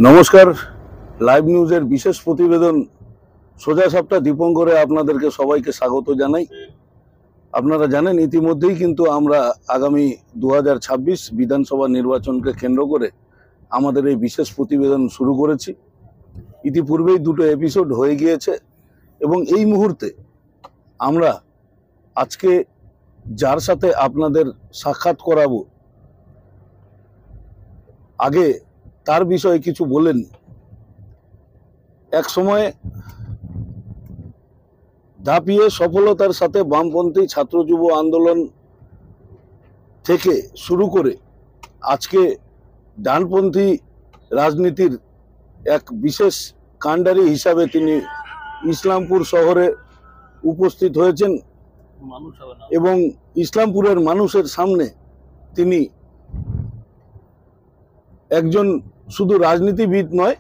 নমস্কার, লাইভ নিউজের বিশেষ প্রতিবেদন সোজা সাপটা দীপঙ্করে আপনাদেরকে সবাইকে স্বাগত জানাই। আপনারা জানেন ইতিমধ্যেই কিন্তু আমরা আগামী 2026 বিধানসভা নির্বাচনকে কেন্দ্র করে আমাদের এই বিশেষ প্রতিবেদন শুরু করেছি। ইতিপূর্বেই দুটো এপিসোড হয়ে গিয়েছে এবং এই মুহূর্তে আমরা আজকে যার সাথে আপনাদের সাক্ষাৎ করাবো, আগে তার বিষয়ে কিছু বলেন। এক সময় ধাপিয়ে সফলতার সাথে বামপন্থী ছাত্র যুব আন্দোলন থেকে শুরু করে আজকে ডানপন্থী রাজনীতির এক বিশেষ কাণ্ডারি হিসাবে তিনি ইসলামপুর শহরে উপস্থিত হয়েছেন এবং ইসলামপুরের মানুষের সামনে তিনি একজন শুধু রাজনীতিবিদ নয়,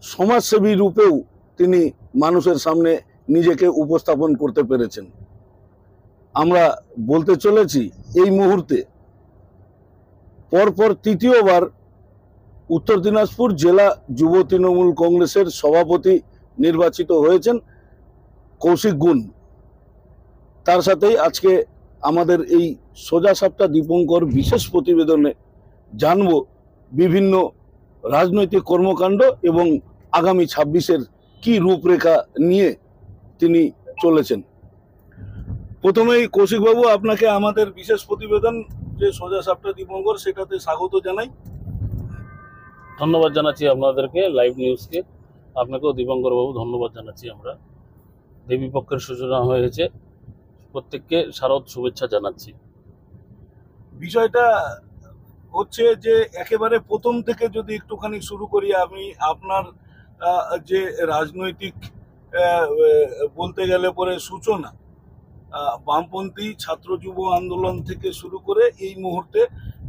সমাজসেবী রূপেও তিনি মানুষের সামনে নিজেকে উপস্থাপন করতে পেরেছেন। আমরা বলতে চলেছি এই মুহূর্তে পরপর তৃতীয়বার উত্তর দিনাজপুর জেলা যুব তৃণমূল কংগ্রেসের সভাপতি নির্বাচিত হয়েছেন কৌশিক গুণ। তার সাথেই আজকে আমাদের এই সোজা সাপটা দীপঙ্কর বিশেষ প্রতিবেদনে জানব বিভিন্ন রাজনৈতিক কর্মকাণ্ড এবং আগামী 26-এর কি রূপরেখা নিয়ে তিনি চলেছেন। প্রথমেই কৌশিকবাবু, আপনাকে আমাদের বিশেষ প্রতিবেদন যে সোজা সাপটা দীপঙ্কর, সেটাতে স্বাগত জানাই। ধন্যবাদ জানাচ্ছি আপনাদেরকে, লাইভ নিউজকে। আপনাকেও দীপঙ্কর বাবু ধন্যবাদ জানাচ্ছি। আমরা দেবী পক্ষের সূচনা হয়েছে, প্রত্যেককে শারদ শুভেচ্ছা জানাচ্ছি। বিষয়টা হচ্ছে যে একেবারে প্রথম থেকে যদি একটুখানি শুরু করি, আমি আপনার যে রাজনৈতিক বলতে গেলে পরে সূচনা বামপন্থী ছাত্র যুব আন্দোলন থেকে শুরু করে এই মুহূর্তে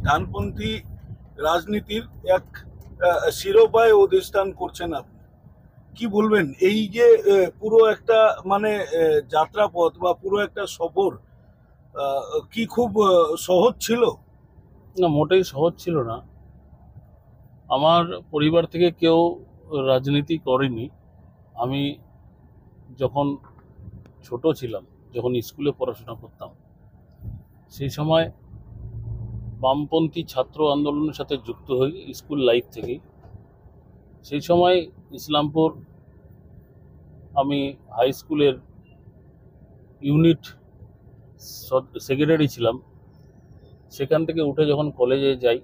ডানপন্থী রাজনীতির এক শিরোপায় অধিষ্ঠান করছেন আপনি। কি বলবেন, এই যে পুরো একটা মানে যাত্রাপথ বা পুরো একটা সফর কি খুব সহজ ছিল? না, মোটেই সহজ ছিল না। আমার পরিবার থেকে কেউ রাজনীতি করেনি। আমি যখন ছোট ছিলাম, যখন স্কুলে পড়াশোনা করতাম, সেই সময় বামপন্থী ছাত্র আন্দোলনের সাথে যুক্ত হই স্কুল লাইফ থেকেই। সেই সময় ইসলামপুর আমি হাই স্কুলের ইউনিট সেক্রেটারি ছিলাম। সেখান থেকে উঠে যখন কলেজে যাই,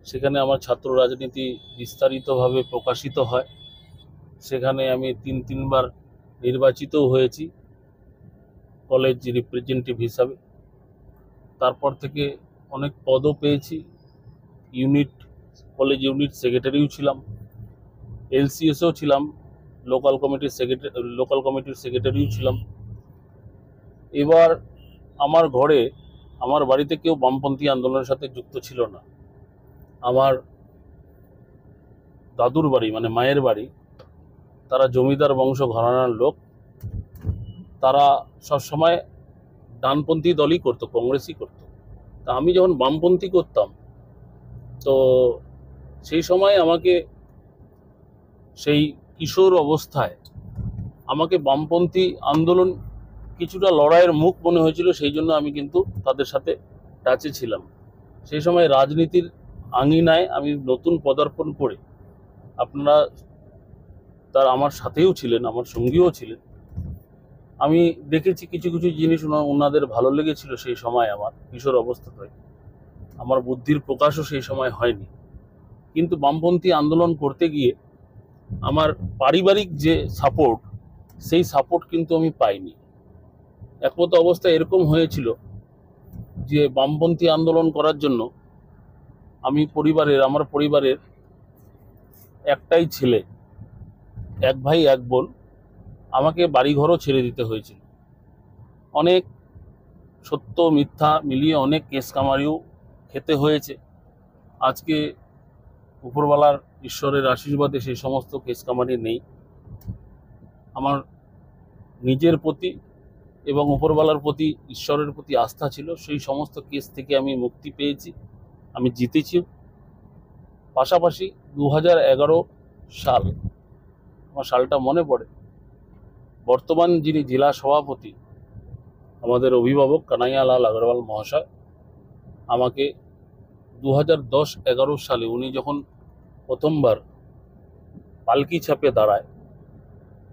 সেখানে আমার ছাত্র রাজনীতি বিস্তারিতভাবে প্রকাশিত হয়। সেখানে আমি তিনবার নির্বাচিতও হয়েছি কলেজ রিপ্রেজেন্টেটিভ হিসাবে। তারপর থেকে অনেক পদও পেয়েছি। কলেজ ইউনিট সেক্রেটারিও ছিলাম, এলসিএসও ছিলাম, লোকাল কমিটির সেক্রেটারিও ছিলাম। এবার আমার বাড়িতে কেউ বামপন্থী আন্দোলনের সাথে যুক্ত ছিল না। আমার দাদুর বাড়ি মানে মায়ের বাড়ি, তারা জমিদার বংশ ঘরানার লোক। তারা সবসময় ডানপন্থী দলই করতো, কংগ্রেসই করতো। তা আমি যখন বামপন্থী করতাম, তো সেই সময় আমাকে, সেই কিশোর অবস্থায় আমাকে বামপন্থী আন্দোলন কিছুটা লড়াইয়ের মুখ মনে হয়েছিল। সেই জন্য আমি কিন্তু তাদের সাথে টাচে ছিলাম। সেই সময় রাজনীতির আঙিনায় আমি নতুন পদার্পণ করে, আপনারা আমার সাথেও ছিলেন, আমার সঙ্গীও ছিলেন। আমি দেখেছি কিছু কিছু জিনিস ওনাদের ভালো লেগেছিল। সেই সময় আমার কিশোর অবস্থাতে আমার বুদ্ধির প্রকাশও সেই সময় হয়নি। কিন্তু বামপন্থী আন্দোলন করতে গিয়ে আমার পারিবারিক যে সাপোর্ট, সেই সাপোর্ট কিন্তু আমি পাইনি। একমত অবস্থা এরকম হয়েছিল যে বামপন্থী আন্দোলন করার জন্য আমার পরিবারের একটাই ছেলে, এক ভাই এক বোন, আমাকে বাড়িঘরও ছেড়ে দিতে হয়েছিল। অনেক সত্য মিথ্যা মিলিয়ে অনেক কেস কামারিও খেতে হয়েছে। আজকে উপরওয়ালার ঈশ্বরের আশীর্বাদে সেই সমস্ত কেস কামারি নেই। আমার নিজের প্রতি এবং উপরওয়ালার প্রতি, ঈশ্বরের প্রতি আস্থা ছিল। সেই সমস্ত কেস থেকে আমি মুক্তি পেয়েছি, আমি জিতেছি। পাশাপাশি 2011 সাল, আমার সালটা মনে পড়ে, বর্তমান যিনি জেলা সভাপতি আমাদের অভিভাবক কানাইয়ালাল আগরওয়াল মহাশয় আমাকে 2010-11 সালে উনি যখন প্রথমবার পালকি ছাপে দাঁড়ায়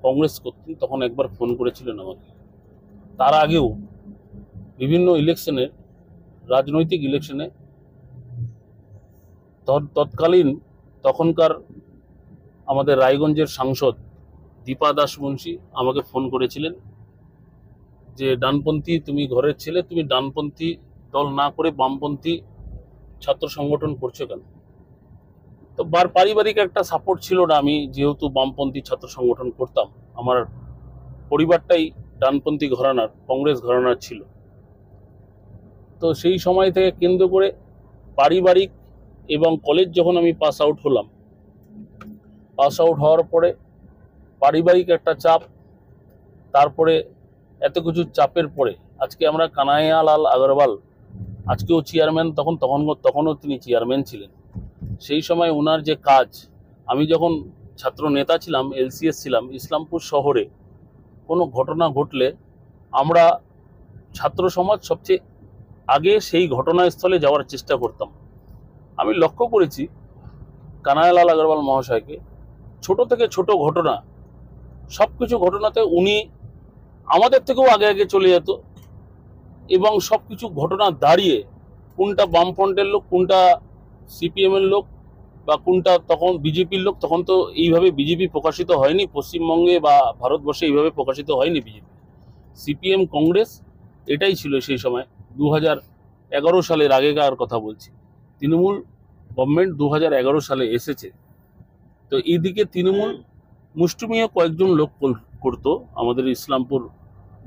কংগ্রেস করতেন, তখন একবার ফোন করেছিলেন আমাকে। তার আগেও বিভিন্ন ইলেকশনে, রাজনৈতিক ইলেকশনে তৎকালীন তখনকার আমাদের রায়গঞ্জের সাংসদ দীপা দাস মুন্সি আমাকে ফোন করেছিলেন যে ডানপন্থী তুমি ঘরের ছেলে, তুমি ডানপন্থী দল না করে বামপন্থী ছাত্র সংগঠন করছো কেন? তো পারিবারিক একটা সাপোর্ট ছিল না, আমি যেহেতু বামপন্থী ছাত্র সংগঠন করতাম, আমার পরিবারটাই ডানপন্থী ঘরানার, কংগ্রেস ঘরানার ছিল। তো সেই সময় থেকে কেন্দ্র করে পারিবারিক এবং কলেজ যখন আমি পাস আউট হওয়ার পরে পারিবারিক একটা চাপ, তারপরে এত কিছু চাপের পরে আজকে আমরা কানাইয়ালাল আগরওয়াল, আজকেও চেয়ারম্যান, তখনও তিনি চেয়ারম্যান ছিলেন। সেই সময় ওনার যে কাজ, আমি যখন ছাত্র নেতা ছিলাম, এলসিএস ছিলাম, ইসলামপুর শহরে কোনো ঘটনা ঘটলে আমরা ছাত্র সমাজ সবচেয়ে আগে সেই ঘটনাস্থলে যাওয়ার চেষ্টা করতাম। আমি লক্ষ্য করেছি কানাইয়ালাল আগরওয়াল মহাশয়কে, ছোট থেকে ছোট ঘটনা, সব কিছু ঘটনাতে উনি আমাদের থেকেও আগে আগে চলে যেত এবং সব কিছু ঘটনা দাঁড়িয়ে কোনটা বামফ্রন্টের লোক, কোনটা সিপিএমের লোক, বা কোনটা তখন বিজেপির লোক, তখন তো এইভাবে বিজেপি প্রকাশিত হয়নি পশ্চিমবঙ্গে বা ভারতবর্ষে, এইভাবে প্রকাশিত হয়নি বিজেপি। সিপিএম কংগ্রেস এটাই ছিল সেই সময়। 2011 সালের আগেকার কথা বলছি, তৃণমূল গভর্নমেন্ট 2011 সালে এসেছে। তো এইদিকে তৃণমূল মুষ্টিমেয় কয়েকজন লোক করতো, আমাদের ইসলামপুর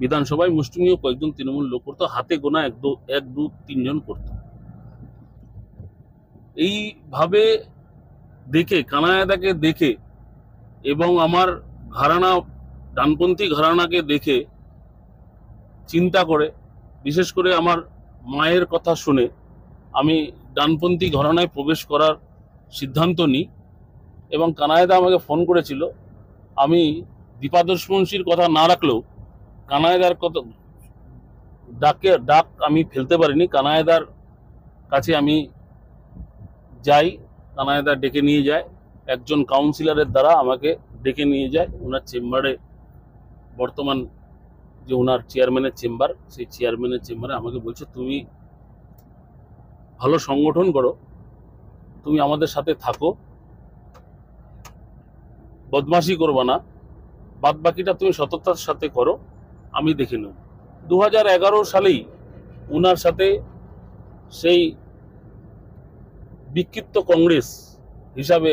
বিধানসভায় মুষ্টিমেয় কয়েকজন তৃণমূল লোক করতো, হাতে গোনা 1-2-3 জন করতো। এইভাবে দেখে, কানাইয়াদাকে দেখে এবং আমার ঘরানা, ডানপন্থী ঘরানাকে দেখে চিন্তা করে, বিশেষ করে আমার মায়ের কথা শুনে আমি ডানপন্থী ঘরানায় প্রবেশ করার সিদ্ধান্ত নিই। এবং কানাইয়াদা আমাকে ফোন করেছিল, আমি দীপাদাস মুন্সির কথা না রাখলেও কানাইয়াদার কথা ডাক আমি ফেলতে পারিনি। কানাইয়াদার কাছে আমি যাই, কানাইয়াদা ডেকে নিয়ে যায়, একজন কাউন্সিলরের দ্বারা আমাকে ডেকে নিয়ে যায় ওনার চেম্বারে, বর্তমান যে ওনার চেয়ারম্যানের চেম্বার, সেই চেয়ারম্যানের চেম্বারে আমাকে বলছে, তুমি ভালো সংগঠন করো, তুমি আমাদের সাথে থাকো, বদমাশি করবা না, বাদ বাকিটা তুমি সততার সাথে করো, আমি দেখে নেব। 2011 সালেই ওনার সাথে সেই বিক্ষিপ্ত কংগ্রেস হিসাবে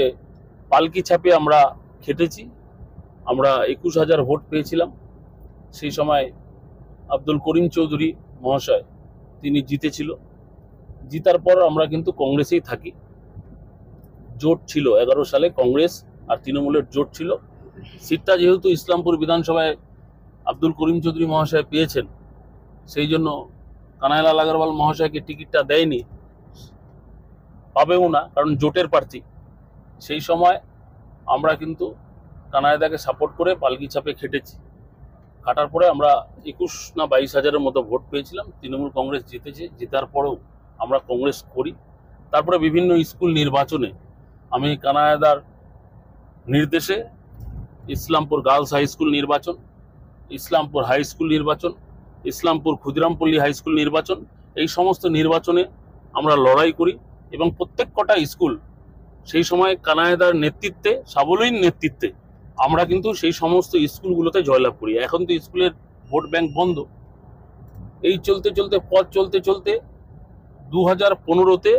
পালকি ছাপে আমরা খেটেছি। আমরা 21,000 ভোট পেয়েছিলাম। সেই সময় আব্দুল করিম চৌধুরী মহাশয় তিনি জিতেছিল। জিতার পর আমরা কিন্তু কংগ্রেসেই থাকি। জোট ছিল 11 সালে, কংগ্রেস আর তৃণমূলের জোট ছিল। সিটটা যেহেতু ইসলামপুর বিধানসভায় আব্দুল করিম চৌধুরী মহাশয় পেয়েছেন, সেই জন্য কানাইয়ালাল আগরওয়াল মহাশয়কে টিকিটটা দেয়নি, পাবেও না, কারণ জোটের প্রার্থী। সেই সময় আমরা কিন্তু কানাইয়াদাকে সাপোর্ট করে পালকি ছাপে খেটেছি। কাটার পরে আমরা 21 না 22 হাজারের মতো ভোট পেয়েছিলাম। তৃণমূল কংগ্রেস জিতেছে। জেতার পরেও আমরা কংগ্রেস করি। তারপরে বিভিন্ন স্কুল নির্বাচনে আমি কানাইয়াদার নির্দেশে ইসলামপুর গার্লস হাই স্কুল নির্বাচন, ইসলামপুর হাই স্কুল নির্বাচন, ইসলামপুর ক্ষুদিরামপল্লী হাই স্কুল নির্বাচন, এই সমস্ত নির্বাচনে আমরা লড়াই করি এবং প্রত্যেক কটা স্কুল সেই সময় কানাইয়াদার নেতৃত্বে, সাবলীর নেতৃত্বে আমরা কিন্তু সেই সমস্ত স্কুলগুলোতে জয়লাভ করি। এখন তো স্কুলের ভোট ব্যাংক বন্ধ। এই চলতে চলতে 2015-তে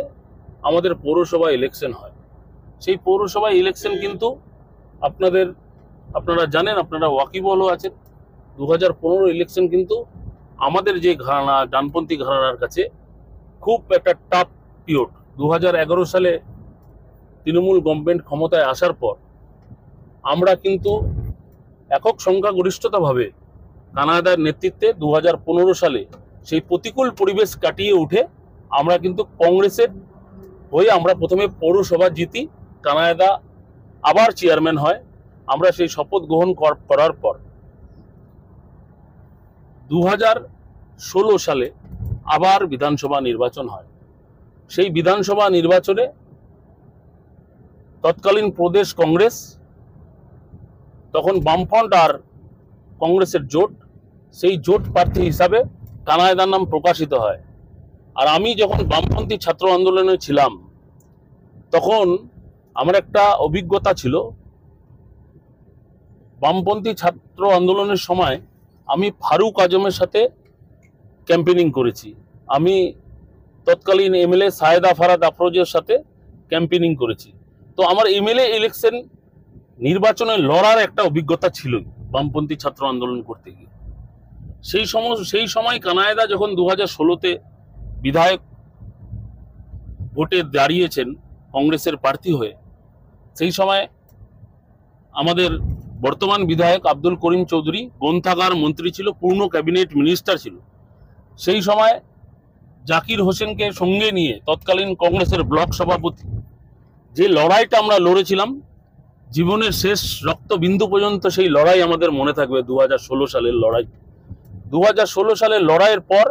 আমাদের পৌরসভা ইলেকশন হয়। সেই পৌরসভা ইলেকশন কিন্তু আপনারা জানেন, আপনারা ওয়াকিবহলও আছেন। 2015 ইলেকশন কিন্তু আমাদের যে ঘরানা, ডানপন্থী ঘরানার কাছে খুব একটা টাফ পিরিয়ড। 2011 সালে তৃণমূল গভর্নমেন্ট ক্ষমতায় আসার পর আমরা কিন্তু একক সংখ্যাগরিষ্ঠতাভাবে কানাইয়াদার নেতৃত্বে 2015 সালে সেই প্রতিকূল পরিবেশ কাটিয়ে উঠে আমরা কিন্তু কংগ্রেসের হয়ে আমরা প্রথমে পৌরসভা জিতি, কানাইদা আবার চেয়ারম্যান হয়। আমরা সেই শপথ গ্রহণ করার পর 2016 সালে আবার বিধানসভা নির্বাচন হয়। সেই বিধানসভা নির্বাচনে তৎকালীন প্রদেশ কংগ্রেস, তখন বামফ্রন্ট আর কংগ্রেসের জোট, সেই জোট প্রার্থী হিসাবে কানাইদার নাম প্রকাশিত হয়। আর আমি যখন বামপন্থী ছাত্র আন্দোলনে ছিলাম তখন আমার একটা অভিজ্ঞতা ছিল। বামপন্থী ছাত্র আন্দোলনের সময় আমি ফারুক আজমের সাথে ক্যাম্পেনিং করেছি। আমি তৎকালীন এমএলএ সায়েদা ফারাদ আফরোজের সাথে ক্যাম্পেনিং করেছি। তো আমার এমএলএ ইলেকশন নির্বাচনে লড়ার একটা অভিজ্ঞতা ছিল বামপন্থী ছাত্র আন্দোলন করতে গিয়ে। সেই সময় কানাইদা যখন 2016-তে বিধায়ক ভোটে দাঁড়িয়েছেন কংগ্রেসের প্রার্থী হয়ে, সেই সময় আমাদের বর্তমান বিধায়ক আব্দুল করিম চৌধুরী গ্রন্থাগার মন্ত্রী ছিল, পূর্ণ ক্যাবিনেট মিনিস্টার ছিল। সেই সময় জাকির হোসেনকে সঙ্গে নিয়ে তৎকালীন কংগ্রেসের ব্লক সভাপতি, যে লড়াইটা আমরা লড়েছিলাম জীবনের শেষ রক্তবিন্দু পর্যন্ত, সেই লড়াই আমাদের মনে থাকবে। 2016 সালের লড়াই। 2016 সালের লড়াইয়ের পর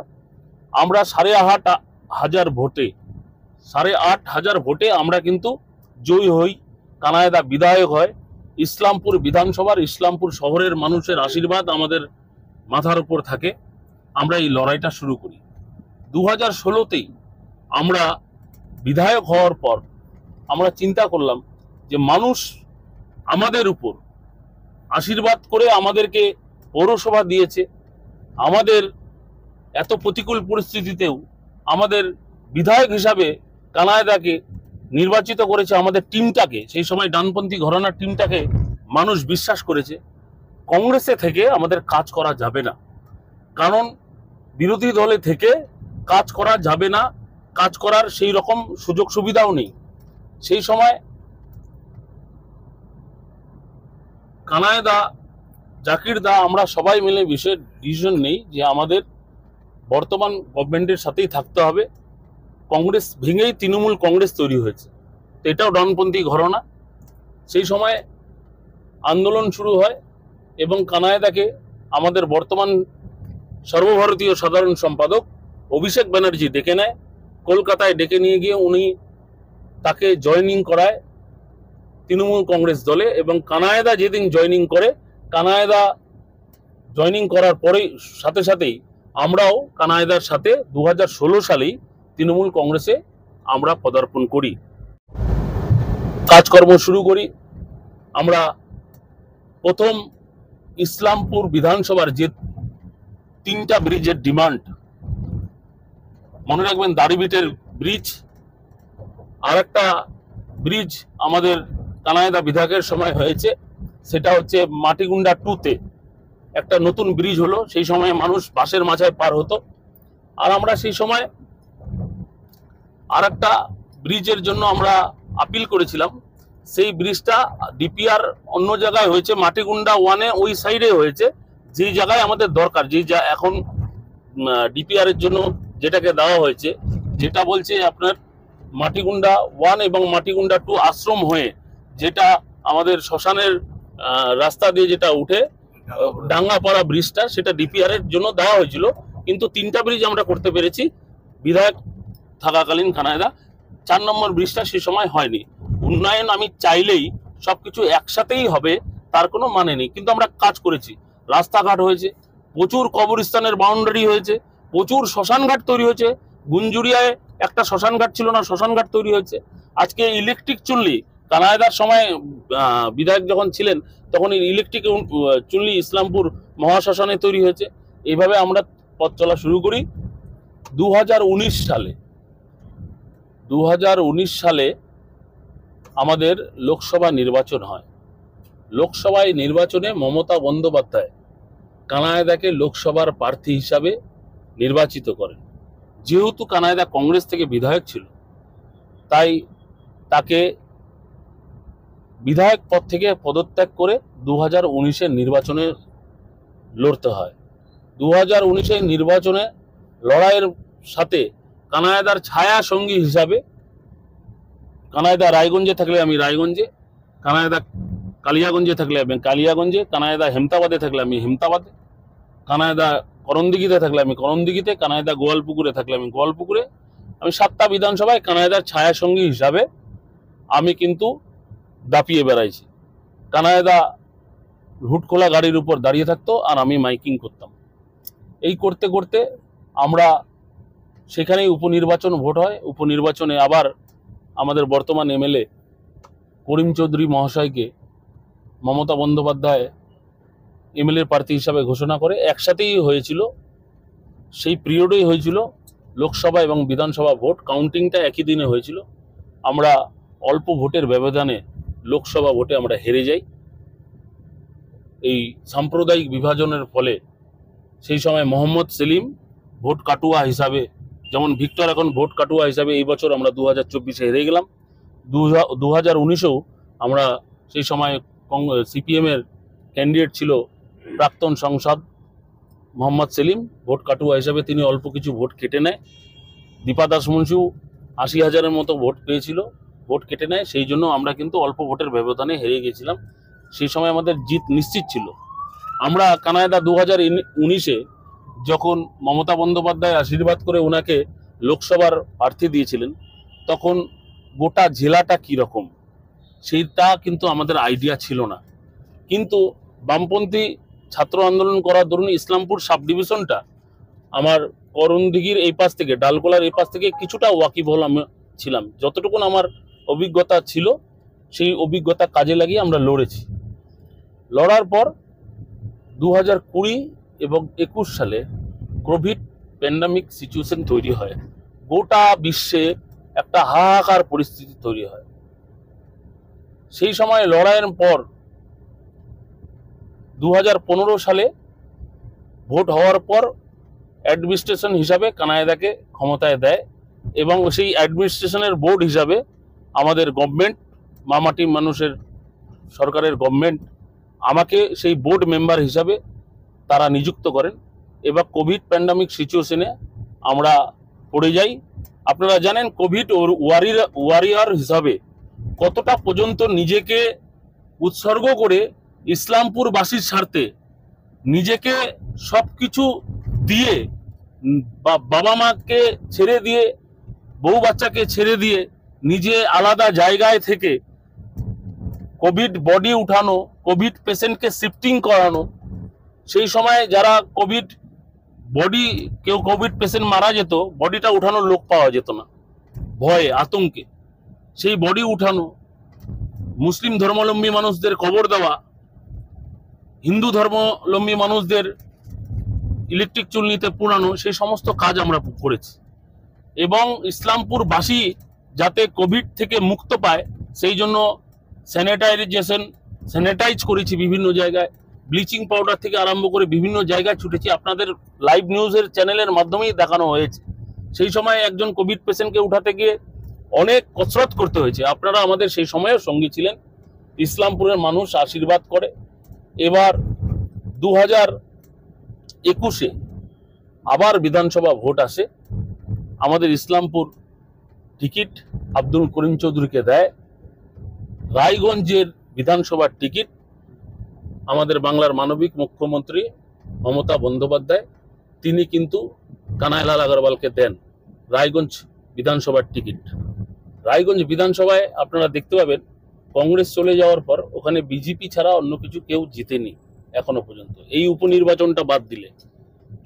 আমরা 8,500 ভোটে আমরা কিন্তু জয়ী হই। কানাইদা বিধায়ক হয়। ইসলামপুর বিধানসভার, ইসলামপুর শহরের মানুষের আশীর্বাদ আমাদের মাথার উপর থাকে। আমরা এই লড়াইটা শুরু করি। 2016-তেই আমরা বিধায়ক হওয়ার পর আমরা চিন্তা করলাম যে মানুষ আমাদের উপর আশীর্বাদ করে আমাদেরকে পৌরসভা দিয়েছে। আমাদের এত প্রতিকূল পরিস্থিতিতেও আমাদের বিধায়ক হিসাবে কানাইদাকে নির্বাচিত করেছে, আমাদের টিমটাকে, সেই সময় ডানপন্থী ঘরানার টিমটাকে মানুষ বিশ্বাস করেছে। কংগ্রেসে থেকে আমাদের কাজ করা যাবে না, কারণ বিরোধী দলে থেকে কাজ করা যাবে না, কাজ করার সেই রকম সুযোগ সুবিধাও নেই। সেই সময় কানাইদা, জাকির দা, আমরা সবাই মিলে বিশেষ ডিসিশন নেই যে আমাদের বর্তমান গভর্নমেন্টের সাথেই থাকতে হবে। কংগ্রেস ভেঙেই তৃণমূল কংগ্রেস তৈরি হয়েছে, তো এটাও ডানপন্থী ঘরানা। সেই সময় আন্দোলন শুরু হয় এবং কানাইদাকে আমাদের বর্তমান সর্বভারতীয় সাধারণ সম্পাদক অভিষেক ব্যানার্জি ডেকে নেয়, কলকাতায় ডেকে নিয়ে গিয়ে উনি তাকে জয়েনিং করায় তৃণমূল কংগ্রেস দলে। এবং কানাইদা যেদিন জয়েনিং করে, কানাইদা জয়েনিং করার পরেই সাথে সাথেই আমরাও কানাইদার সাথে 2016 সালেই তৃণমূল কংগ্রেসে আমরা পদার্পণ করি, কাজকর্ম শুরু করি। আমরা প্রথম ইসলামপুর বিধানসভার যে 3টা ব্রিজের ডিমান্ড, মনে রাখবেন দাড়িভিটের ব্রিজ, আর একটা ব্রিজ আমাদের কানাইদা বিধায়কের সময় হয়েছে, সেটা হচ্ছে মাটিগুন্ডা 2-তে একটা নতুন ব্রিজ হলো। সেই সময় মানুষ বাসের মাঝায় পার হতো। আর আমরা সেই সময় আর একটা ব্রিজের জন্য আমরা আপিল করেছিলাম। সেই ব্রিজটা ডিপিআর অন্য জায়গায় হয়েছে, মাটিগুন্ডা 1-এ ওই সাইডে হয়েছে, যে জায়গায় আমাদের দরকার, এখন ডিপিআর এর জন্য যেটাকে দেওয়া হয়েছে, যেটা বলছে আপনার মাটিগুন্ডা 1 এবং মাটিগুন্ডা 2 আশ্রম হয়ে, যেটা আমাদের শ্মশানের রাস্তা দিয়ে যেটা উঠে ডাঙ্গাপাড়া ব্রিজটা, সেটা ডিপিআর এর জন্য দেওয়া হয়েছিল। কিন্তু 3টা ব্রিজ আমরা করতে পেরেছি বিধায়ক থাকাকালীন কানাইদা। 4 নম্বর ব্রিজটা সে সময় হয়নি। উন্নয়ন আমি চাইলেই সবকিছু একসাথেই হবে তার কোনো মানে নেই, কিন্তু আমরা কাজ করেছি। রাস্তাঘাট হয়েছে, প্রচুর কবরস্থানের বাউন্ডারি হয়েছে, প্রচুর শ্মশানঘাট তৈরি হয়েছে। গুঞ্জুরিয়ায় একটা শ্মশানঘাট ছিল না, শ্মশানঘাট তৈরি হয়েছে। আজকে ইলেকট্রিক চুল্লি, কানাইদার সময় বিধায়ক যখন ছিলেন তখন ইলেকট্রিক চুল্লি ইসলামপুর মহাশ্মশানে তৈরি হয়েছে। এইভাবে আমরা পথ চলা শুরু করি। 2019 সালে আমাদের লোকসভা নির্বাচন হয়। লোকসভায় নির্বাচনে মমতা বন্দ্যোপাধ্যায় কানাইদাকে লোকসভার প্রার্থী হিসাবে নির্বাচিত করেন। যেহেতু কানাইদা কংগ্রেস থেকে বিধায়ক ছিল, তাই তাকে বিধায়ক পদ থেকে পদত্যাগ করে 2019-এর নির্বাচনে লড়তে হয়। 2019-এর নির্বাচনে লড়াইয়ের সাথে কানাইদার ছায়া সঙ্গী হিসাবে কানাইদা রায়গঞ্জে থাকলে আমি রায়গঞ্জে, কানাইদা কালিয়াগঞ্জে থাকলে আমি কালিয়াগঞ্জে, কানাইদা হেমতাবাদে থাকলে আমি হেমতাবাদে, কানাইদা করণদিঘিতে থাকলে আমি করণদিঘিতে, কানাইদা গোয়ালপুকুরে থাকলে আমি গোয়ালপুকুরে। আমি 7টা বিধানসভায় কানাইদার ছায়া সঙ্গী হিসাবে আমি কিন্তু দাপিয়ে বেড়াইছি। কানাইদা হুটখোলা গাড়ির উপর দাঁড়িয়ে থাকতো আর আমি মাইকিং করতাম। এই করতে করতে আমরা সেখানেই উপনির্বাচন ভোট হয়। উপনির্বাচনে আবার আমাদের বর্তমান এমএলএ করিম চৌধুরী মহাশয়কে মমতা বন্দ্যোপাধ্যায় এমএলএ প্রার্থী হিসাবে ঘোষণা করে। একসাথেই হয়েছিল, সেই পিরিয়ডেই হয়েছিল লোকসভা এবং বিধানসভা ভোট, কাউন্টিংটা একই দিনে হয়েছিল। আমরা অল্প ভোটের ব্যবধানে লোকসভা ভোটে আমরা হেরে যাই। এই সাম্প্রদায়িক বিভাজনের ফলে সেই সময় মোহাম্মদ সেলিম ভোট কাটুয়া হিসাবে, যেমন ভিক্টর এখন ভোট কাটুয়া হিসাবে, এই বছর আমরা 2024-এ হেরে গেলাম। 2019-এও আমরা সেই সময় সিপিএমের ক্যান্ডিডেট ছিল প্রাক্তন সংসদ মোহাম্মদ সেলিম, ভোট কাটুয়া হিসাবে তিনি অল্প কিছু ভোট কেটে নেয়। দীপা দাস মুন্সিও 80,000-এর মতো ভোট পেয়েছিল, ভোট কেটে নেয়। সেই জন্য আমরা কিন্তু অল্প ভোটের ব্যবধানে হেরে গেছিলাম। সেই সময় আমাদের জিত নিশ্চিত ছিল। আমরা কানাইদা 2019-এ যখন মমতা বন্দ্যোপাধ্যায় আশীর্বাদ করে ওনাকে লোকসভার প্রার্থী দিয়েছিলেন, তখন গোটা জেলাটা কীরকম সেইটা কিন্তু আমাদের আইডিয়া ছিল না। কিন্তু বামপন্থী ছাত্র আন্দোলন করার দরুন ইসলামপুর সাব ডিভিশনটা আমার করণদিঘির এই পাশ থেকে, ডালকোলার এই পাশ থেকে কিছুটা ওয়াকিবহল আমি ছিলাম। যতটুকু আমার অভিজ্ঞতা ছিল সেই অভিজ্ঞতা কাজে লাগিয়ে আমরা লড়েছি। লড়ার পর 2020 এবং 21 সালে কোভিড প্যান্ডামিক সিচুয়েশন তৈরি হয়, গোটা বিশ্বে একটা হাহাকার পরিস্থিতি তৈরি হয়। সেই সময় লড়াইয়ের পর 2015 সালে ভোট হওয়ার পর অ্যাডমিনিস্ট্রেশন হিসাবে কানাইদাকে ক্ষমতায় দেয় এবং সেই অ্যাডমিনিস্ট্রেশনের বোর্ড হিসাবে আমাদের গভর্নমেন্ট, মামাটি মানুষের সরকারের গভর্নমেন্ট আমাকে সেই বোর্ড মেম্বার হিসাবে তারা নিযুক্ত করেন। এবার কোভিড প্যান্ডামিক সিচুয়েশনে আমরা পড়ে যাই। আপনারা জানেন কোভিড ওয়ারিয়র হিসাবে কতটা পর্যন্ত নিজেকে উৎসর্গ করে ইসলামপুরবাসীর স্বার্থে নিজেকে সব কিছু দিয়ে, বাবা মাকে ছেড়ে দিয়ে, বউ বাচ্চাকে ছেড়ে দিয়ে নিজে আলাদা জায়গায় থেকে কোভিড বডি উঠানো, কোভিড পেশেন্টকে শিফটিং করানো। সেই সময় যারা কোভিড বডি, কেউ কোভিড পেশেন্ট মারা যেত, বডিটা উঠানোর লোক পাওয়া যেত না, ভয়ে আতঙ্কে সেই বডি উঠানো, মুসলিম ধর্মাবলম্বী মানুষদের কবর দেওয়া, হিন্দু ধর্মাবলম্বী মানুষদের ইলেকট্রিক চুল্লিতে পোড়ানো, সেই সমস্ত কাজ আমরা করেছি। এবং ইসলামপুরবাসী যাতে কোভিড থেকে মুক্ত পায় সেই জন্য স্যানিটাইজ করেছি বিভিন্ন জায়গায়, ব্লিচিং পাউডার থেকে আরম্ভ করে বিভিন্ন জায়গায় ছুটেছি। আপনাদের লাইভ নিউজের চ্যানেলের মাধ্যমেই দেখানো হয়েছে। সেই সময় একজন কোভিড পেশেন্টকে উঠাতে গিয়ে অনেক কসরত করতে হয়েছে। আপনারা আমাদের সেই সময়েও সঙ্গী ছিলেন। ইসলামপুরের মানুষ আশীর্বাদ করে। এবার 2021-এ আবার বিধানসভা ভোট আসে। আমাদের ইসলামপুর টিকিট আব্দুল করিম চৌধুরীকে দেয়। রায়গঞ্জের বিধানসভার টিকিট আমাদের বাংলার মানবিক মুখ্যমন্ত্রী মমতা বন্দ্যোপাধ্যায়, তিনি কিন্তু কানাইলাল আগরওয়ালকে দেন রায়গঞ্জ বিধানসভার টিকিট। রায়গঞ্জ বিধানসভায় আপনারা দেখতে পাবেন কংগ্রেস চলে যাওয়ার পর ওখানে বিজেপি ছাড়া অন্য কিছু কেউ জিতেনি এখনো পর্যন্ত, এই উপনির্বাচনটা বাদ দিলে,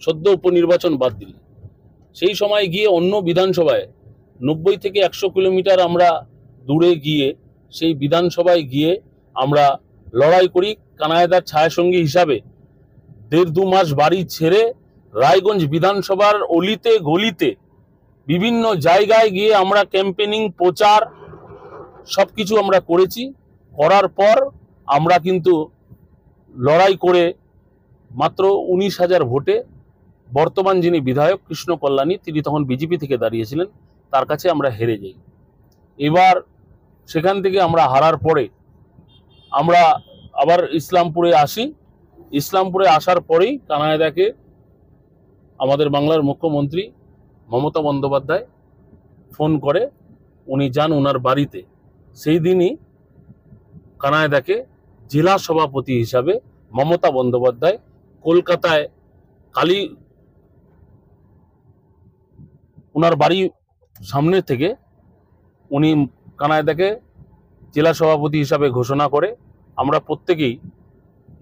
সদ্য উপনির্বাচন বাদ দিলে। সেই সময় গিয়ে অন্য বিধানসভায় 90 থেকে 100 কিলোমিটার আমরা দূরে গিয়ে সেই বিধানসভায় গিয়ে আমরা লড়াই করি কানাইদার ছায়াসঙ্গী হিসাবে। 1.5-2 মাস বাড়ি ছেড়ে রায়গঞ্জ বিধানসভার অলিতে গলিতে বিভিন্ন জায়গায় গিয়ে আমরা ক্যাম্পেনিং, প্রচার সবকিছু আমরা করেছি। করার পর আমরা কিন্তু লড়াই করে মাত্র 19,000 ভোটে বর্তমান যিনি বিধায়ক কৃষ্ণ কল্যাণী, তিনি তখন বিজেপি থেকে দাঁড়িয়েছিলেন, তার কাছে আমরা হেরে যাই। এবার সেখান থেকে আমরা হারার পরে আমরা আবার ইসলামপুরে আসি। ইসলামপুরে আসার পরেই কানাইদাকে আমাদের বাংলার মুখ্যমন্ত্রী মমতা বন্দ্যোপাধ্যায় ফোন করে, উনি যান ওনার বাড়িতে। সেই দিনই কানাইদাকে জেলা সভাপতি হিসাবে মমতা বন্দ্যোপাধ্যায় কলকাতায় কালী ওনার বাড়ি সামনে থেকে উনি কানাইদাকে জেলা সভাপতি হিসাবে ঘোষণা করে। আমরা প্রত্যেকেই,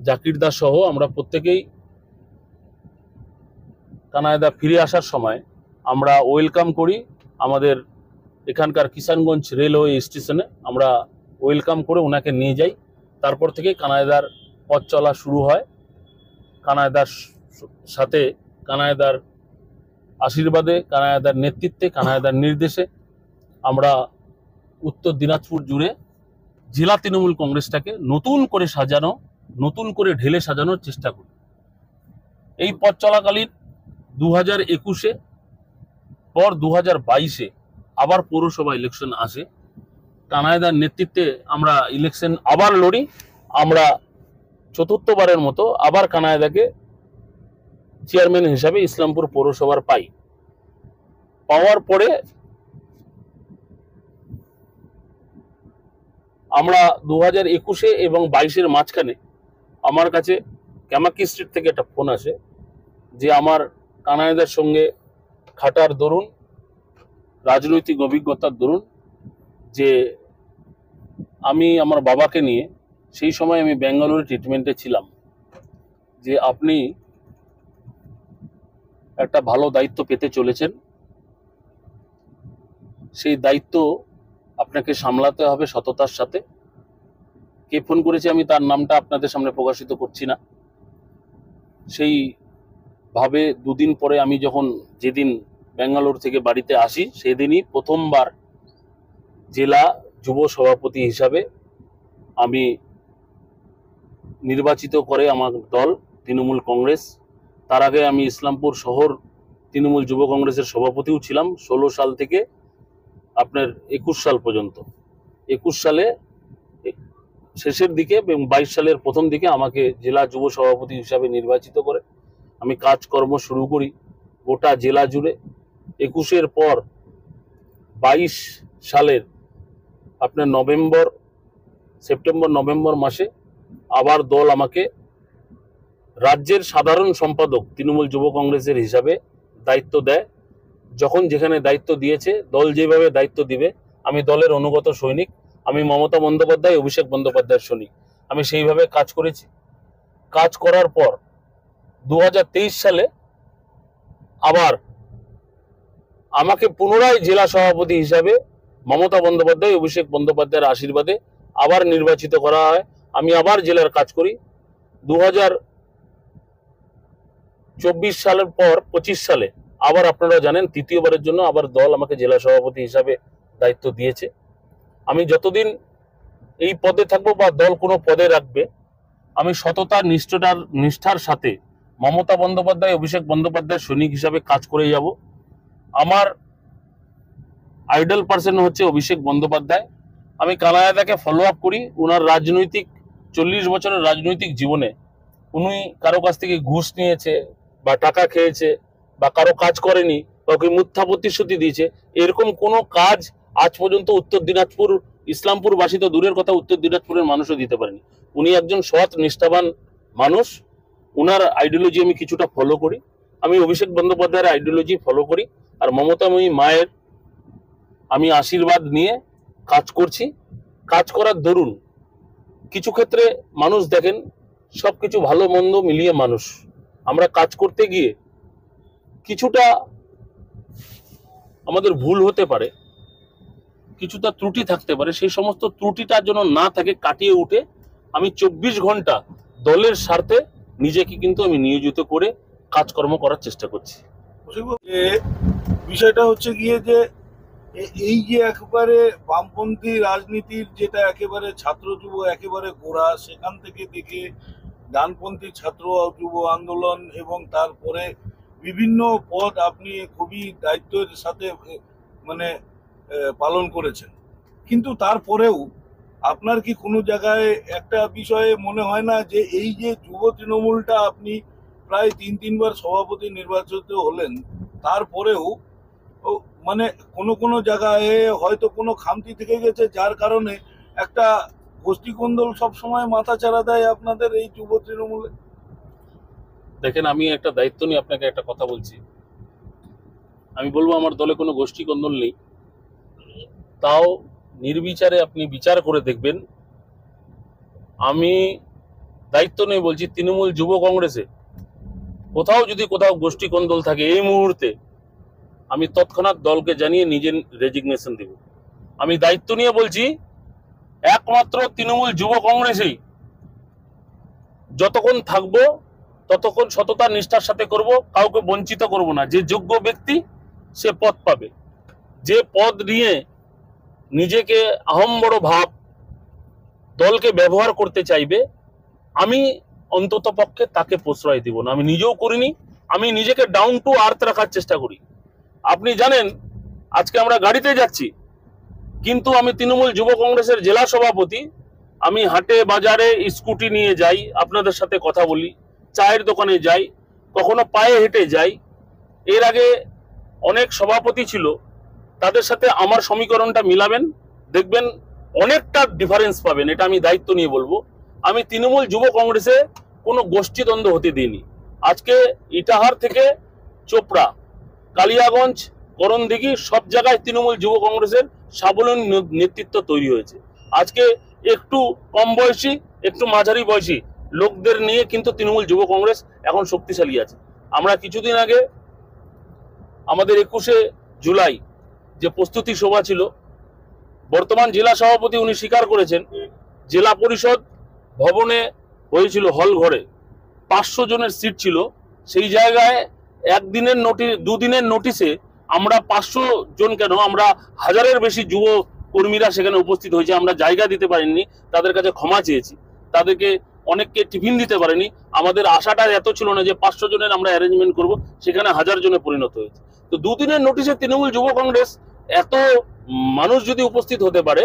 জাকির দাস সহ আমরা প্রত্যেকেই কানাইদা ফিরে আসার সময় আমরা ওয়েলকাম করি। আমাদের এখানকার কিষানগঞ্জ রেলওয়ে স্টেশনে আমরা ওয়েলকাম করে ওনাকে নিয়ে যাই। তারপর থেকে কানাইদার পথ চলা শুরু হয়। কানাইদার সাথে, কানাইদার আশীর্বাদে, কানাইদার নেতৃত্বে, কানাইদার নির্দেশে আমরা উত্তর দিনাজপুর জুড়ে জেলা তৃণমূল কংগ্রেসটাকে নতুন করে সাজানো, নতুন করে ঢেলে সাজানোর চেষ্টা করি। এই পথ চলাকালীন 2021-এ পর 2022-এ আবার পৌরসভা ইলেকশন আসে। কানাইদার নেতৃত্বে আমরা ইলেকশন আবার লড়ি। আমরা চতুর্থবারের মতো আবার কানাইদাকে চেয়ারম্যান হিসাবে ইসলামপুর পৌরসভার পাই। পাওয়ার পরে আমরা 2021-এ এবং 22-এর মাঝখানে আমার কাছে ক্যামাকি স্ট্রিট থেকে একটা ফোন আসে যে আমার কানাইদার সঙ্গে খাটার দরুন, রাজনৈতিক অভিজ্ঞতার দরুন, যে আমি আমার বাবাকে নিয়ে সেই সময় আমি ব্যাঙ্গালোরে ট্রিটমেন্টে ছিলাম, যে আপনি একটা ভালো দায়িত্ব পেতে চলেছেন, সেই দায়িত্ব আপনাকে সামলাতে হবে সততার সাথে। কে ফোন করেছে আমি তার নামটা আপনাদের সামনে প্রকাশিত করছি না। সেই ভাবে দুদিন পরে আমি যখন যেদিন ব্যাঙ্গালোর থেকে বাড়িতে আসি, সেদিনই প্রথমবার জেলা যুব সভাপতি হিসাবে আমি নির্বাচিত করে আমার দল তৃণমূল কংগ্রেস। তার আগে আমি ইসলামপুর শহর তৃণমূল যুব কংগ্রেসের সভাপতিও ছিলাম 16 সাল থেকে আপনার 21 সাল পর্যন্ত। 21 সালে শেষের দিকে এবং 22 সালের প্রথম দিকে আমাকে জেলা যুব সভাপতি হিসাবে নির্বাচিত করে আমি কাজকর্ম শুরু করি গোটা জেলা জুড়ে। 21-এর পর 22 সালের আপনার সেপ্টেম্বর নভেম্বর মাসে আবার দল আমাকে রাজ্যের সাধারণ সম্পাদক তৃণমূল যুব কংগ্রেসের হিসাবে দায়িত্ব দেয়। যখন যেখানে দায়িত্ব দিয়েছে, দল যেভাবে দায়িত্ব দিবে, আমি দলের অনুগত সৈনিক। আমি মমতা বন্দ্যোপাধ্যায়, অভিষেক বন্দ্যোপাধ্যায়ের সৈনিক। আমি সেইভাবে কাজ করেছি। কাজ করার পর 2023 সালে আবার আমাকে পুনরায় জেলা সভাপতি হিসাবে মমতা বন্দ্যোপাধ্যায়, অভিষেক বন্দ্যোপাধ্যায়ের আশীর্বাদে আবার নির্বাচিত করা হয়। আমি আবার জেলার কাজ করি। 2024 সালের পর 25 সালে আবার আপনারা জানেন তৃতীয়বারের জন্য আবার দল আমাকে জেলা সভাপতি হিসাবে দায়িত্ব দিয়েছে। আমি যতদিন এই পদে থাকবো বা দল কোনো পদে রাখবে, আমি সততা নিষ্ঠার সাথে মমতা বন্দ্যোপাধ্যায়, অভিষেক বন্দ্যোপাধ্যায়ের সৈনিক হিসাবে কাজ করে যাব। আমার আইডল পার্সন হচ্ছে অভিষেক বন্দ্যোপাধ্যায়। আমি কানাইদাকে ফলো আপ করি। ওনার রাজনৈতিক 40 বছরের রাজনৈতিক জীবনে উনি কারো কাছ থেকে ঘুষ নিয়েছে বা টাকা খেয়েছে বা কারো কাজ করেনি বা ওকে মিথ্যা প্রতিশ্রুতি দিয়েছে, এরকম কোনো কাজ আজ পর্যন্ত উত্তর দিনাজপুর, ইসলামপুর বাসী তো দূরের কথা, উত্তর দিনাজপুরের মানুষও দিতে পারেনি। উনি একজন সৎ নিষ্ঠাবান মানুষ। ওনার আইডিওলজি আমি কিছুটা ফলো করি। আমি অভিষেক বন্দ্যোপাধ্যায়ের আইডিওলজি ফলো করি। আর মমতাময়ী মায়ের আমি আশীর্বাদ নিয়ে কাজ করছি। কাজ করার দরুন কিছু ক্ষেত্রে মানুষ দেখেন সবকিছু ভালো মন্দ মিলিয়ে মানুষ, আমরা কাজ করতে গিয়ে কিছুটা আমাদের ভুল হতে পারে, কিছুটা ত্রুটি থাকতে পারে। সেই সমস্ত ত্রুটিটা যেন না থাকে, কাটিয়ে উঠে আমি 24 ঘন্টা দলের স্বার্থে নিজেকে কিন্তু আমি নিয়োজিত করে কাজকর্ম করার চেষ্টা করছি। বিষয়টা হচ্ছে গিয়ে যে এই যে একেবারে বামপন্থী রাজনীতির যেটা একেবারে ছাত্র যুব একেবারে গোড়া, সেখান থেকে দেখে ডানপন্থী ছাত্র যুব আন্দোলন এবং তারপরে বিভিন্ন পদ আপনি খুবই দায়িত্বের সাথে মানে পালন করেছেন। কিন্তু তারপরেও আপনার কি কোনো জায়গায় একটা বিষয়ে মনে হয় না যে এই যে যুব তৃণমূলটা আপনি প্রায় 3-3 বার সভাপতি নির্বাচিত হলেন, তারপরেও ও মানে কোনো জায়গায় হয়তো কোনো খামতি থেকে গেছে, যার কারণে একটা গোষ্ঠীকন্দল সবসময় মাথা চাড়া দেয় আপনাদের এই যুব তৃণমূলে? দেখেন, আমি একটা দায়িত্ব নিয়ে আপনাকে একটা কথা বলছি। আমি বলবো আমার দলে কোনো গোষ্ঠী কন্দল নেই, তাও নির্বিচারে আপনি বিচার করে দেখবেন। আমি দায়িত্ব নিয়ে বলছি, তৃণমূল যুব কংগ্রেসে কোথাও যদি কোথাও গোষ্ঠী কন্দল থাকে এই মুহূর্তে আমি তৎক্ষণাৎ দলকে জানিয়ে নিজের রেজিগনেশন দেব। আমি দায়িত্ব নিয়ে বলছি, একমাত্র তৃণমূল যুব কংগ্রেসেই যতক্ষণ থাকবো ততক্ষণ সততা নিষ্ঠার সাথে করব, কাউকে বঞ্চিত করব না। যে যোগ্য ব্যক্তি সে পদ পাবে, যে পদ নিয়ে নিজেকে আহম্বড় ভাব দলকে ব্যবহার করতে চাইবে, আমি অন্তত পক্ষে তাকে প্রশ্রয় দিব না। আমি নিজেও করিনি, আমি নিজেকে ডাউন টু আর্থ রাখার চেষ্টা করি। আপনি জানেন আজকে আমরা গাড়িতে যাচ্ছি, কিন্তু আমি তৃণমূল যুব কংগ্রেসের জেলা সভাপতি। আমি হাটে বাজারে স্কুটি নিয়ে যাই, আপনাদের সাথে কথা বলি, চায়ের দোকানে যাই, কখনো পায়ে হেঁটে যাই। এর আগে অনেক সভাপতি ছিল, তাদের সাথে আমার সমীকরণটা মিলাবেন, দেখবেন অনেকটা ডিফারেন্স পাবেন। এটা আমি দায়িত্ব নিয়ে বলবো। আমি তৃণমূল যুব কংগ্রেসে কোনো গোষ্ঠীদ্বন্দ্ব হতে দিইনি। আজকে ইটাহার থেকে চোপড়া, কালিয়াগঞ্জ, করণদিঘি সব জায়গায় তৃণমূল যুব কংগ্রেসের সাবলীল নেতৃত্ব তৈরি হয়েছে। আজকে একটু কম বয়সী, একটু মাঝারি বয়সী লোকদের নিয়ে কিন্তু তৃণমূল যুব কংগ্রেস এখন শক্তিশালী আছে। আমরা কিছুদিন আগে আমাদের 21শে জুলাই যে প্রস্তুতি সভা ছিল, বর্তমান জেলা সভাপতি উনি স্বীকার করেছেন, জেলা পরিষদ ভবনে হয়েছিল হল ঘরে, 500 জনের সিট ছিল। সেই জায়গায় একদিনের নোটিশ, দুদিনের নোটিশে আমরা 500 জন কেন, আমরা 1000-এর বেশি যুব কর্মীরা সেখানে উপস্থিত হয়েছে। আমরা জায়গা দিতে পারিনি, তাদের কাছে ক্ষমা চেয়েছি। তাদেরকে অনেককে টিফিন দিতে পারিনি। আমাদের আশাটা এত ছিল না যে 500 জনের আমরা অ্যারেঞ্জমেন্ট করব, সেখানে 1000 জনে পরিণত হয়েছে। তো দুদিনের নোটিশে তৃণমূল যুব কংগ্রেস এত মানুষ যদি উপস্থিত হতে পারে,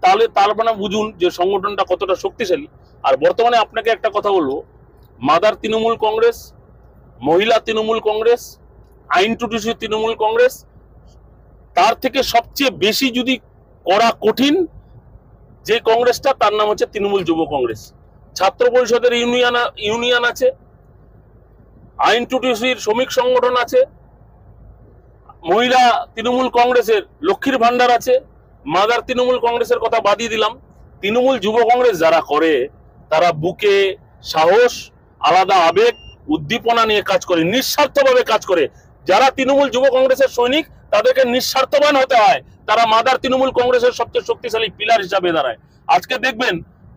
তাহলে তার মানে বুঝুন যে সংগঠনটা কতটা শক্তিশালী। আর বর্তমানে আপনাকে একটা কথা বলবো, মাদার তৃণমূল কংগ্রেস, মহিলা তৃণমূল কংগ্রেস, আইন টুটিসি তৃণমূল কংগ্রেস, তার থেকে সবচেয়ে বেশি যদি করা কঠিন যে কংগ্রেসটা, তার নাম হচ্ছে তৃণমূল যুব কংগ্রেস। ছাত্র পরিষদের ইউনিয়ন আছে, আইন টুটিসির শ্রমিক সংগঠন আছে, মহিলা তৃণমূল কংগ্রেসের লক্ষ্মীর ভান্ডার আছে। মাদার তৃণমূল কংগ্রেসের কথা বাদই দিলাম। তৃণমূল যুব কংগ্রেস যারা করে, তারা বুকে সাহস, আলাদা আবেগ, উদ্দীপনা নিয়ে কাজ করে, নিঃস্বার্থভাবে কাজ করে। যারা তৃণমূল যুব কংগ্রেসের সৈনিক, তাদেরকে নিঃস্বার্থবান হতে হয়। তারা মাদার তৃণমূল কংগ্রেসের সবচেয়ে শক্তিশালী পিলার হিসাবে দাঁড়ায়। আজকে দেখবেন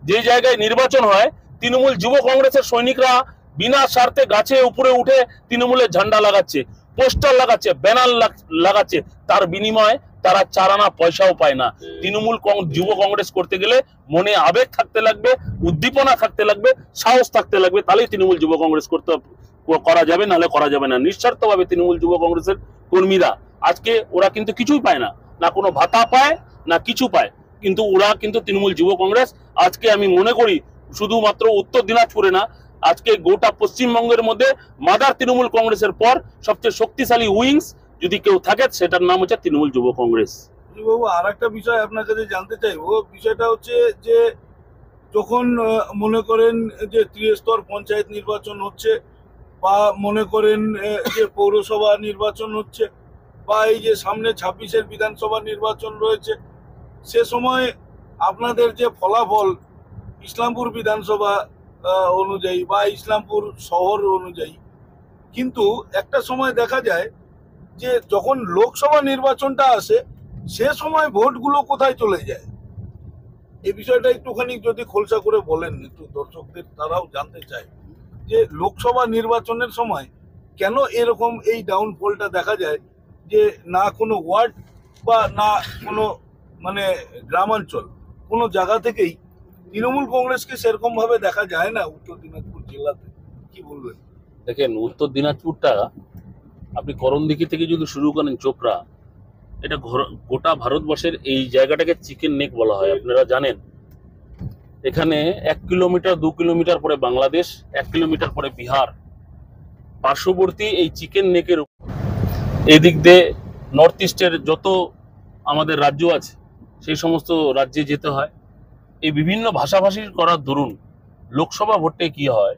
যে জায়গায় নির্বাচন হয়, তৃণমূল যুব কংগ্রেসের সৈনিকরা বিনা স্বার্থে গাছে উপরে উঠে তৃণমূলের ঝান্ডা লাগাচ্ছে, পোস্টার লাগাচ্ছে, ব্যানার লাগাচ্ছে। তার বিনিময়ে তারা 4 আনা পয়সাও পায় না। তৃণমূল যুব কংগ্রেস করতে গেলে মনে আবেগ থাকতে লাগবে, উদ্দীপনা থাকতে লাগবে, সাহস থাকতে লাগবে, তাহলেই তৃণমূল যুব কংগ্রেস করা যাবে, নাহলে করা যাবে না। নিঃস্বার্থভাবে তৃণমূল যুব কংগ্রেসের কর্মীরা আজকে ওরা কিন্তু কিছুই পায় না, না কোনো ভাতা পায়, না কিছু পায়, কিন্তু ওরা কিন্তু তৃণমূল যুব কংগ্রেস আজকে আমি মনে করি শুধুমাত্র উত্তর দিনাজপুরে না, আজকে গোটা পশ্চিমবঙ্গের মধ্যে মাদার তৃণমূল কংগ্রেসের পর সবচেয়ে শক্তিশালী উইংস যদি কেউ থাকে, সেটার নাম হচ্ছে তৃণমূল যুব কংগ্রেস। বাবু, আর একটা বিষয় আপনার কাছে জানতে চাইবো। বিষয়টা হচ্ছে যে যখন মনে করেন যে ত্রিস্তর পঞ্চায়েত নির্বাচন হচ্ছে, বা মনে করেন যে পৌরসভা নির্বাচন হচ্ছে, বা এই যে সামনে 26-এর বিধানসভা নির্বাচন রয়েছে, সে সময় আপনাদের যে ফলাফল ইসলামপুর বিধানসভা অনুযায়ী বা ইসলামপুর শহর অনুযায়ী, কিন্তু একটা সময় দেখা যায় যে যখন লোকসভা নির্বাচনটা আসে, সে সময় ভোটগুলো কোথায় চলে যায়? এই বিষয়টা একটুখানি যদি খোলসা করে বলেন, একটু দর্শকদের তারাও জানতে চায় যে লোকসভা নির্বাচনের সময় কেন এরকম এই ডাউনফলটা দেখা যায়, যে না কোনো ওয়ার্ড বা না কোনো মানে গ্রামাঞ্চল, কোনো জায়গা থেকেই তৃণমূল কংগ্রেসকে সেরকম ভাবে দেখা যায় না উত্তর দিনাজপুর জেলাতে। কি বলবেন? দেখেন, উত্তর দিনাজপুরটা আপনি করণদিঘি থেকে যদি শুরু করেন চোপড়া, এটা গোটা ভারতবর্ষের এই জায়গাটাকে চিকেন নেক বলা হয়, আপনারা জানেন। এখানে 1 কিলোমিটার 2 কিলোমিটার পরে বাংলাদেশ, 1 কিলোমিটার পরে বিহার, পার্শ্ববর্তী এই চিকেন নেকের এদিক দিয়ে নর্থ ইস্টের যত আমাদের রাজ্য আছে সেই সমস্ত রাজ্যে যেতে হয়। এই বিভিন্ন ভাষাভাষীর করার দরুন লোকসভা ভোটে কি হয়,